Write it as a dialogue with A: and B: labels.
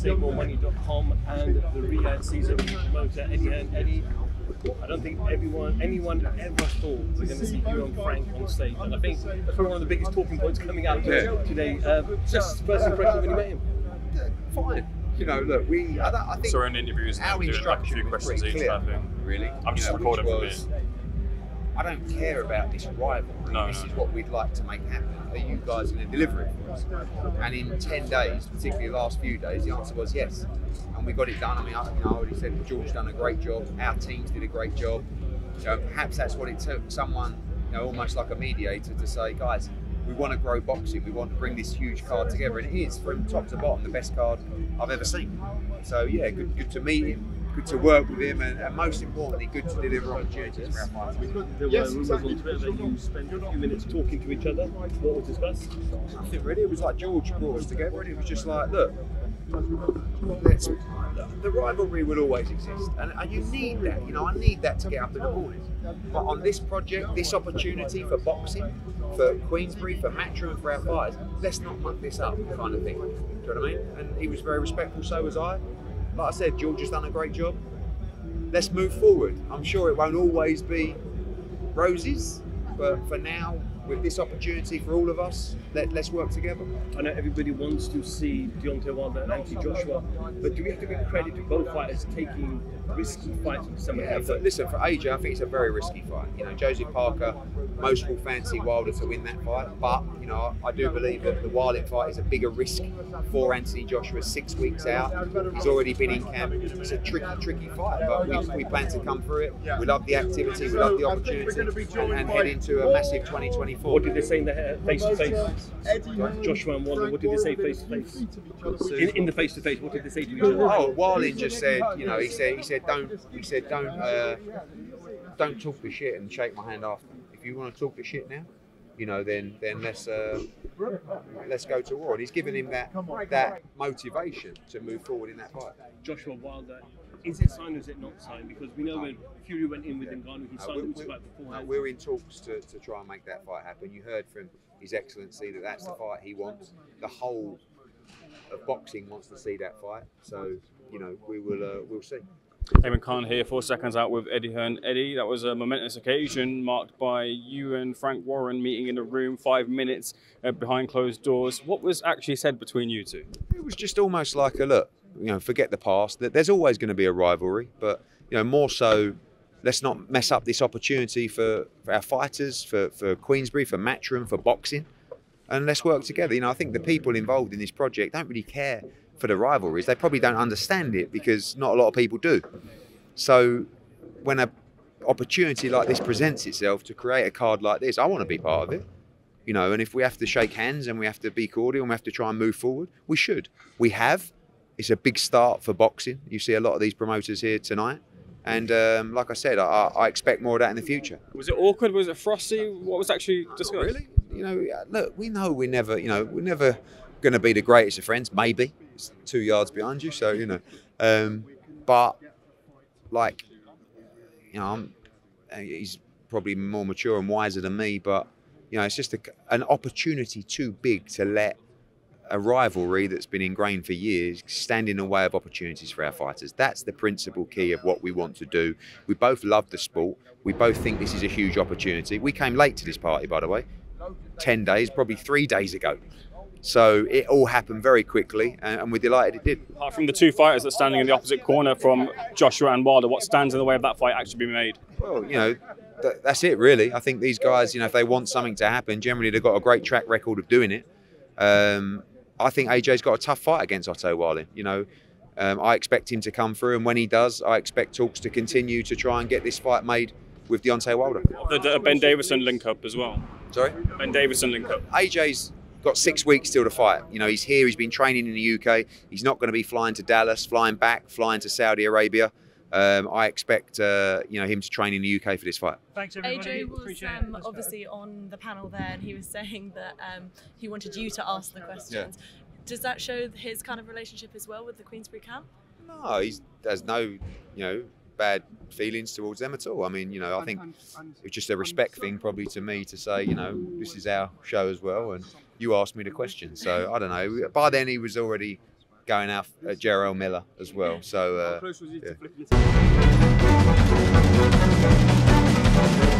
A: TakeMoreMoney.com and the Riyadh season promoter Eddie Hearn. Eddie, I don't think anyone ever thought we're going to see you and Frank on stage, and I think that's probably one of the biggest talking points coming out today. Just first impression when you met him.
B: Fine. You know, look, I think
C: so in interviews
B: our instruction
C: like
B: was pretty clear, really.
C: I'm just recording for me.
B: I don't care about this rivalry. This is what we'd like to make happen. Are you guys going to deliver it for us? And in 10 days, particularly the last few days, the answer was yes. And we got it done. I mean, I already said George done a great job. Our teams did a great job. Perhaps that's what it took. Someone, almost like a mediator, to say, guys, we want to grow boxing. We want to bring this huge card together, and it is from top to bottom the best card I've ever seen. So yeah, good to meet him. Good to work with him, and most importantly, good to deliver opportunities for our fighters.
A: There were rumours on Twitter that you spent a few minutes talking to each other. What was discussed?
B: Nothing really. It was like George brought us together, and it was just like, look, the rivalry will always exist, and you need that. I need that to get up in the morning. But on this project, this opportunity for boxing, for Queensbury, for Matchroom, for our fighters, let's not muck this up, kind of thing. Do you know what I mean? And he was very respectful. So was I. Like I said, George has done a great job. Let's move forward. I'm sure it won't always be roses, but for now, with this opportunity for all of us, let's work together.
A: I know everybody wants to see Deontay Wilder and Anthony Joshua, but do we have to give credit to both fighters taking risky fights with someone else?
B: Listen, for AJ, I think it's a very risky fight. Joseph Parker, most will fancy Wilder to win that fight, but I do believe that the Wallin fight is a bigger risk for Anthony Joshua 6 weeks out. He's already been in camp. It's a tricky fight, but we plan to come through it. We love the activity, we love the opportunity, and head into a massive 2024.
A: What did they say in the face-to-face? Joshua and Wallin, what did they say face-to-face? In the face-to-face, what did they say to each other?
B: Oh, Wallin just said, he said don't talk the shit and shake my hand after. If you want to talk the shit now, then let's go to war. And he's given him that motivation to move forward in that fight.
A: Joshua Wilder, is it signed or is it not signed? Because we know when Fury went in with Ngannou, he signed the fight beforehand.
B: We're in talks to try and make that fight happen. You heard from His Excellency that that's the fight he wants. The whole of boxing wants to see that fight. So we'll see.
C: Eamon Khan here, 4 Seconds Out with Eddie Hearn. Eddie, that was a momentous occasion marked by you and Frank Warren meeting in a room 5 minutes behind closed doors. What was actually said between you two?
B: It was just almost like a look, forget the past. That there's always going to be a rivalry, but more so, let's not mess up this opportunity for our fighters, for Queensbury, for Matchroom, for boxing, and let's work together. I think the people involved in this project don't really care for the rivalries. They probably don't understand it because not a lot of people do. So when an opportunity like this presents itself to create a card like this, I want to be part of it. And if we have to shake hands and we have to be cordial and we have to try and move forward, we should. We have. It's a big start for boxing. You see a lot of these promoters here tonight. And like I said, I expect more of that in the future.
C: Was it awkward? Was it frosty? What was actually discussed?
B: Really? Look, we know we're never going to be the greatest of friends. Maybe it's 2 yards behind you, so but he's probably more mature and wiser than me. But it's just an opportunity too big to let a rivalry that's been ingrained for years stand in the way of opportunities for our fighters. That's the principal key of what we want to do. We both love the sport. We both think this is a huge opportunity. We came late to this party, by the way, 10 days, probably 3 days ago. So it all happened very quickly, and we're delighted it did.
C: Apart from the two fighters that are standing in the opposite corner from Joshua and Wilder, what stands in the way of that fight actually being made?
B: Well, that's it really. I think these guys, if they want something to happen, generally they've got a great track record of doing it. I think AJ's got a tough fight against Otto Wallin. I expect him to come through, and when he does, I expect talks to continue to try and get this fight made with Deontay Wilder.
C: The Ben Davison link-up as well.
B: Sorry?
C: Ben Davison link-up.
B: AJ's got 6 weeks still to fight. He's here, he's been training in the UK. He's not going to be flying to Dallas, flying back, flying to Saudi Arabia. I expect him to train in the UK for this fight.
D: Thanks everybody. AJ was obviously on the panel there, and he was saying that he wanted you to ask the questions. Yeah. Does that show his kind of relationship as well with the Queensbury camp?
B: No, there's no bad feelings towards them at all. I mean, I think it's just a respect thing probably to me to say, this is our show as well, and you asked me the question. So I don't know. By then he was already going out at Gerald Miller as well. So
C: How close was he to
B: yeah.
C: flipping it?